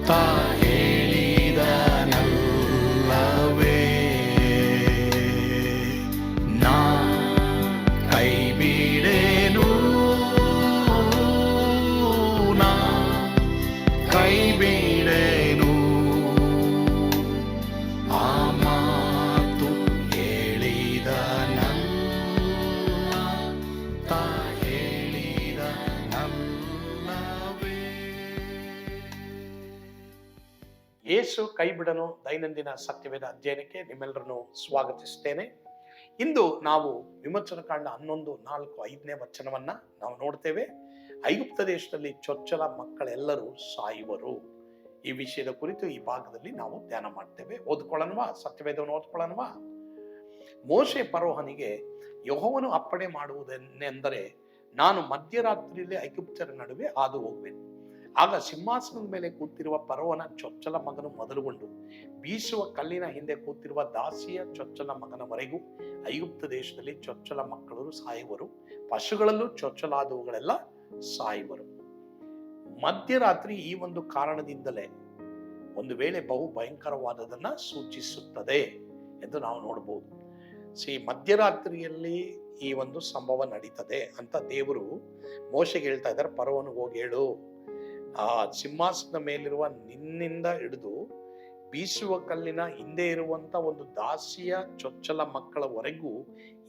ತಾ ಹೇಳಿದನಲ್ಲವೇ, ನಾ ಕೈ ಬಿಡೆನು, ನಾ ಕೈ ಬಿಡೆನು. ಆ ಮಾತು ಹೇಳಿದನಲ್ಲ, ತಾ ಹೇಳಿದನಲ್ಲವೇ. ಯೇಸು ಕೈ ಬಿಡನು ದೈನಂದಿನ ಸತ್ಯವೇದ ಅಧ್ಯಯನಕ್ಕೆ ನಿಮ್ಮೆಲ್ಲರನ್ನು ಸ್ವಾಗತಿಸ್ತೇನೆ. ಇಂದು ನಾವು ವಿಮೋಚನಕಾಂಡ 11, 4, 5ನೇ ವಚನವನ್ನ ನಾವು ನೋಡ್ತೇವೆ. ಐಗುಪ್ತ ದೇಶದಲ್ಲಿ ಚೊಚ್ಚಲ ಮಕ್ಕಳೆಲ್ಲರೂ ಸಾಯುವರು. ಈ ವಿಷಯದ ಕುರಿತು ಈ ಭಾಗದಲ್ಲಿ ನಾವು ಧ್ಯಾನ ಮಾಡ್ತೇವೆ. ಓದ್ಕೊಳ್ಳೋಣವಾ? ಸತ್ಯವೇದವನ್ನು ಓದ್ಕೊಳ್ಳೋಣವಾ? ಮೋಶೆ ಫರೋಹನಿಗೆ ಯೆಹೋವನು ಅಪ್ಪಣೆ ಮಾಡುವುದೆಂದರೆ, ನಾನು ಮಧ್ಯರಾತ್ರಿಯಲ್ಲಿ ಐಗುಪ್ತರ ನಡುವೆ ಹಾದು ಹೋಗುವೆನು. ಆಗ ಸಿಂಹಾಸನದ ಮೇಲೆ ಕೂತಿರುವ ಫರೋಹನ ಚೊಚ್ಚಲ ಮಗನು ಮೊದಲುಗೊಂಡು ಬೀಸುವ ಕಲ್ಲಿನ ಹಿಂದೆ ಕೂತಿರುವ ದಾಸಿಯ ಚೊಚ್ಚಲ ಮಗನವರೆಗೂ ಐಗುಪ್ತ ದೇಶದಲ್ಲಿ ಚೊಚ್ಚಲ ಮಕ್ಕಳು ಸಾಯುವರು, ಪಶುಗಳಲ್ಲೂ ಚೊಚ್ಚಲಾದವುಗಳೆಲ್ಲ ಸಾಯುವರು. ಮಧ್ಯರಾತ್ರಿ ಈ ಒಂದು ಕಾರಣದಿಂದಲೇ ಒಂದು ವೇಳೆ ಬಹು ಭಯಂಕರವಾದದನ್ನ ಸೂಚಿಸುತ್ತದೆ ಎಂದು ನಾವು ನೋಡಬಹುದು. ಮಧ್ಯರಾತ್ರಿಯಲ್ಲಿ ಈ ಒಂದು ಸಂಭವ ನಡೀತದೆ ಅಂತ ದೇವರು ಮೋಶೆಗೆ ಹೇಳ್ತಾ ಇದ್ದಾರೆ. ಫರೋಹನಿಗೆ ಹೋಗಿ ಹೇಳು, ಆ ಸಿಂಹಾಸನದ ಮೇಲಿರುವ ನಿನ್ನಿಂದ ಹಿಡಿದು ಬೀಸುವ ಕಲ್ಲಿನ ಹಿಂದೆ ಇರುವಂತ ಒಂದು ದಾಸಿಯ ಚೊಚ್ಚಲ ಮಕ್ಕಳವರೆಗೂ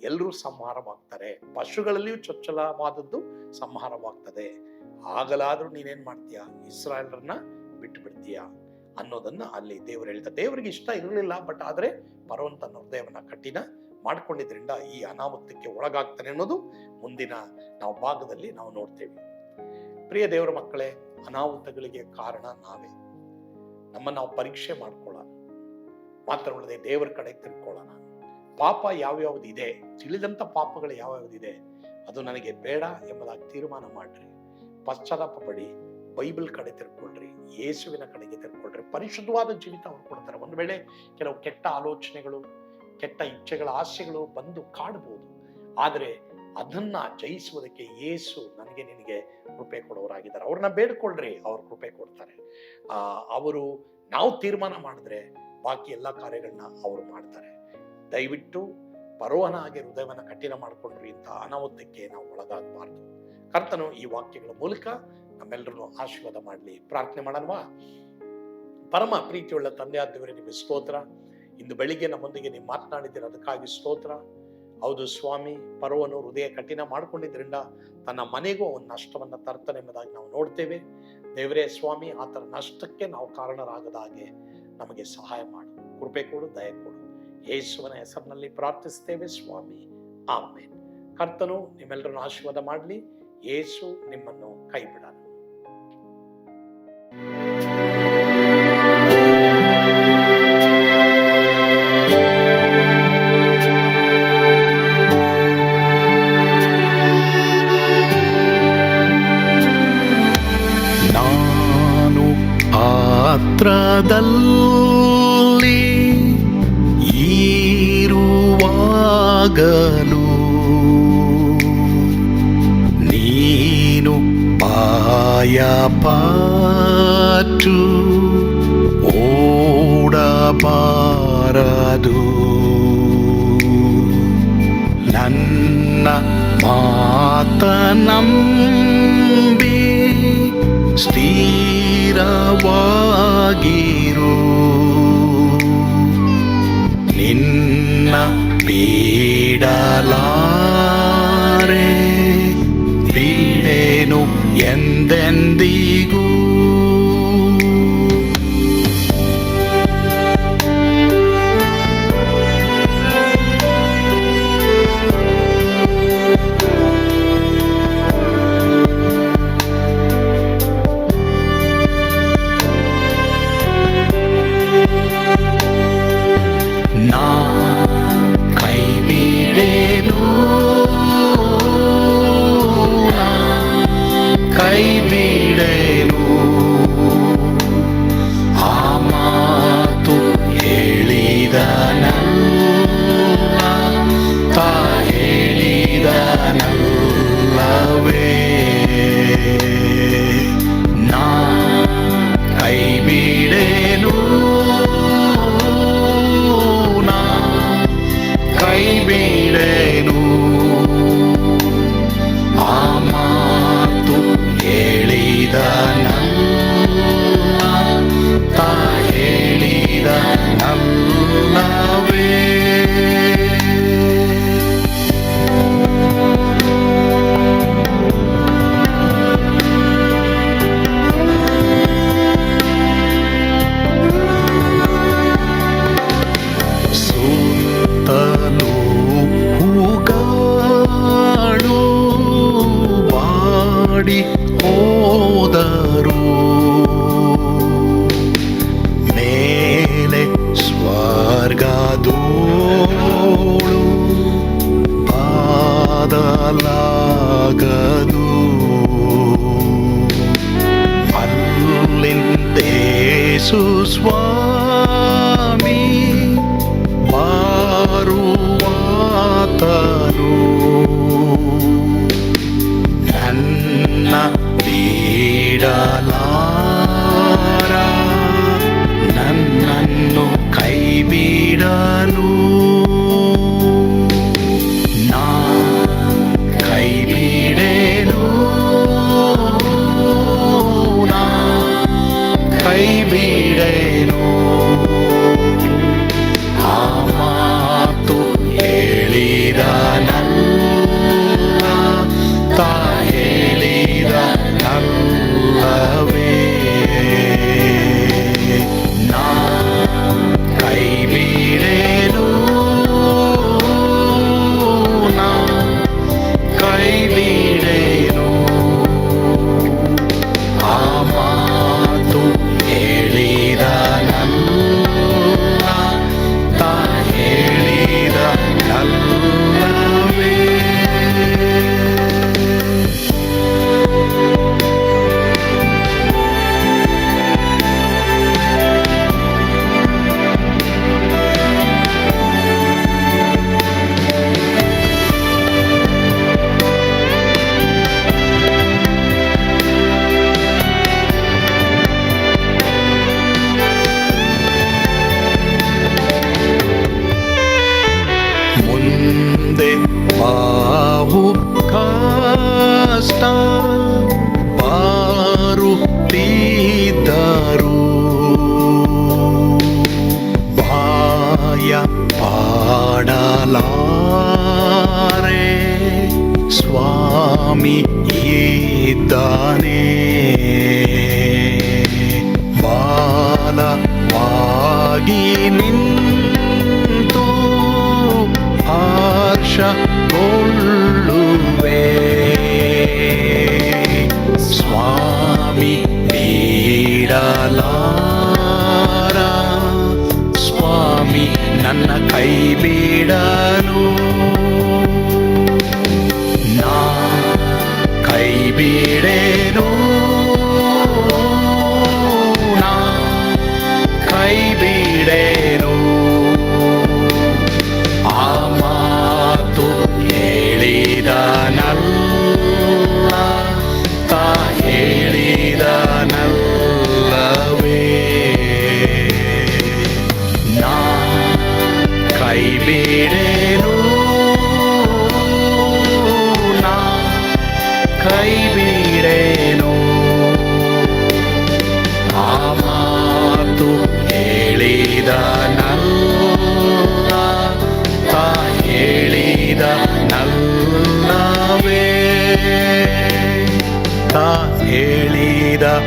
ಎಲ್ಲರೂ ಸಂಹಾರವಾಗ್ತಾರೆ, ಪಶುಗಳಲ್ಲಿಯೂ ಚೊಚ್ಚಲವಾದದ್ದು ಸಂಹಾರವಾಗ್ತದೆ. ಆಗಲಾದ್ರೂ ನೀನೇನ್ ಮಾಡ್ತೀಯ, ಇಸ್ರಾಯೇಲರನ್ನ ಬಿಟ್ಟು ಬಿಡ್ತೀಯ ಅನ್ನೋದನ್ನ ಅಲ್ಲಿ ದೇವರು ಹೇಳ್ತಾರೆ. ದೇವರಿಗೆ ಇಷ್ಟ ಇರಲಿಲ್ಲ, ಬಟ್ ಆದ್ರೆ ಫರೋಹನ ತನ್ನ ಹೃದಯವನ್ನ ಕಠಿಣ ಮಾಡ್ಕೊಂಡಿದ್ರಿಂದ ಈ ಅನಾಹುತಕ್ಕೆ ಒಳಗಾಗ್ತಾನೆ ಅನ್ನೋದು ಮುಂದಿನ ನಾವು ಭಾಗದಲ್ಲಿ ನಾವು ನೋಡ್ತೇವೆ. ಪ್ರಿಯ ದೇವರ ಮಕ್ಕಳೇ, ಅನಾಹುತಗಳಿಗೆ ಕಾರಣ ನಾವೇ. ನಮ್ಮನ್ನು ನಾವು ಪರೀಕ್ಷೆ ಮಾಡ್ಕೊಳ್ಳೋಣ, ಮಾತ್ರವಲ್ಲದೆ ದೇವರ ಕಡೆ ತಿಳ್ಕೊಳ್ಳೋಣ. ಪಾಪ ಯಾವ್ಯಾವ್ದು ಇದೆ, ತಿಳಿದಂತ ಪಾಪಗಳು ಯಾವ್ಯಾವ್ದಿದೆ, ಅದು ನನಗೆ ಬೇಡ ಎಂಬುದಾಗಿ ತೀರ್ಮಾನ ಮಾಡ್ರಿ. ಪಶ್ಚಾತ್ತಾಪ ಪಡಿ, ಬೈಬಲ್ ಕಡೆ ತಿಳ್ಕೊಳ್ರಿ, ಯೇಸುವಿನ ಕಡೆಗೆ ತಿಳ್ಕೊಳ್ರಿ. ಪರಿಶುದ್ಧವಾದ ಜೀವಿತ ಅವ್ರು ಕೊಡ್ತಾರೆ. ಒಂದು ವೇಳೆ ಕೆಲವು ಕೆಟ್ಟ ಆಲೋಚನೆಗಳು, ಕೆಟ್ಟ ಇಚ್ಛೆಗಳ ಆಸೆಗಳು ಬಂದು ಕಾಡಬಹುದು, ಆದರೆ ಅದನ್ನ ಜಯಿಸುವುದಕ್ಕೆ ಯೇಸು ನನಗೆ ನಿನಗೆ ಕೃಪೆ ಕೊಡೋರಾಗಿದ್ದಾರೆ. ಅವ್ರನ್ನ ಬೇಡ್ಕೊಳ್ರಿ, ಅವ್ರ ಕೃಪೆ ಕೊಡ್ತಾರೆ. ಅವರು ನಾವು ತೀರ್ಮಾನ ಮಾಡಿದ್ರೆ ಬಾಕಿ ಎಲ್ಲ ಕಾರ್ಯಗಳನ್ನ ಅವರು ಮಾಡ್ತಾರೆ. ದಯವಿಟ್ಟು ಫರೋಹನ ಹಾಗೆ ಹೃದಯವನ್ನ ಕಠಿಣ ಮಾಡ್ಕೊಂಡ್ರಿ ಇಂಥ ಅನಾಹುತಕ್ಕೆ ನಾವು ಒಳಗಾಗಬಾರ್ದು. ಕರ್ತನು ಈ ವಾಕ್ಯಗಳ ಮೂಲಕ ನಮ್ಮೆಲ್ಲರನ್ನು ಆಶೀರ್ವಾದ ಮಾಡಲಿ. ಪ್ರಾರ್ಥನೆ ಮಾಡೋಣವಾ? ಪರಮ ಪ್ರೀತಿಯುಳ್ಳ ತಂದೆಯಾದ ದೇವರೇ, ನಿಮಗೆ ಸ್ತೋತ್ರ. ಇಂದು ಬೆಳಿಗ್ಗೆ ನಮ್ಮೊಂದಿಗೆ ನೀವು ಮಾತನಾಡಿದ್ದೀರ, ಅದಕ್ಕಾಗಿ ಸ್ತೋತ್ರ. ಹೌದು ಸ್ವಾಮಿ, ಫರೋಹನು ಹೃದಯ ಕಠಿಣ ಮಾಡ್ಕೊಂಡಿದ್ರಿಂದ ತನ್ನ ಮನೆಗೂ ಒಂದು ನಷ್ಟವನ್ನ ತರ್ತಾನೆ ಎಂಬುದಾಗಿ ನಾವು ನೋಡ್ತೇವೆ. ದೇವರೇ ಸ್ವಾಮಿ, ಆ ಥರ ನಷ್ಟಕ್ಕೆ ನಾವು ಕಾರಣರಾಗದ ಹಾಗೆ ನಮಗೆ ಸಹಾಯ ಮಾಡು, ಕೃಪೆ ಕೊಡು, ದಯ ಕೊಡು. ಯೇಸುವಿನ ಹೆಸರಿನಲ್ಲಿ ಪ್ರಾರ್ಥಿಸ್ತೇವೆ ಸ್ವಾಮಿ, ಆಮೇನ್. ಕರ್ತನು ನಿಮ್ಮೆಲ್ಲರನ್ನು ಆಶೀರ್ವಾದ ಮಾಡಲಿ. ಯೇಸು ನಿಮ್ಮನ್ನು ಕೈ ಬಿಡಲ್ಲ. ಪಾತ್ರದಲ್ಲಿ ಇರುವಾಗಲೂ ನೀನು ಭಯಪಟ್ಟು ಓಡಬಾರದು. ನನ್ನ ಮಾತನಂಬಿ ಸ್ಥಿರವಾಗಿರು, ನಿನ್ನ ಬಿಡಲಾರೆ, ಬಿಡೆನು ಎಂದೆಂದಿಗೂ. ಕೈ ಬಿಡೆನು, ಯೇಸು ಸ್ವಾಮಿ ಬಾರುವಾತನು ನನ್ನ ಬಿಡಲಾರ, ನನ್ನನ್ನು ಕೈ ಬಿಡನು. ನಾ ಕೈ ಬಿಡೆನು, ನಾ ಕೈ ಬಿಡೆನು. ಆ ಮಾತು ಹೇಳಿದನಲ್ಲ, ತಾ ಹೇಳಿದನಲ್ಲವೇ. ನಾ ಕೈ ಬಿಡೆನು, ನಾ ಕೈ ಬಿಡೆನು. ಆ ಮಾತು ಹೇಳಿದನಲ್ಲ, ತಾ ಹೇಳಿದನಲ್ಲವೇ. ಮುಂದೆ ಬಾವು ಕಷ್ಟ ಬಾರುತ್ತಿದ್ದರು, ಭಯ ಪಾಡಲಾರೆ, ಸ್ವಾಮಿ ಇದ್ದಾನೆ. ಬಾಲವಾಗಿ ನಿಂತು ಹರ್ಷಗೊಳ್ಳುವೆ, ಸ್ವಾಮಿ ಬಿಡಲಾರ, ಸ್ವಾಮಿ ನನ್ನ ಕೈ ಬಿಡನು. ನಾ ಕೈ ಬಿಡೆನು, ನಾ ಕೈ ಬಿಡೆನು. ಆ ಮಾತು ಹೇಳಿದನಲ್ಲ, ತಾ ಹೇಳಿದನಲ್ಲವೇ. ನಾ ಕೈ ಬಿಡೆನು, ನಾ ಕೈ ಬಿಡೆನು. ಆ ಮಾತು ಹೇಳಿದನಲ್ಲ, ತಾ ಹೇಳಿದನಲ್ಲವೇ. ತಾ ಹೇಳಿದನಲ್ಲವೇ.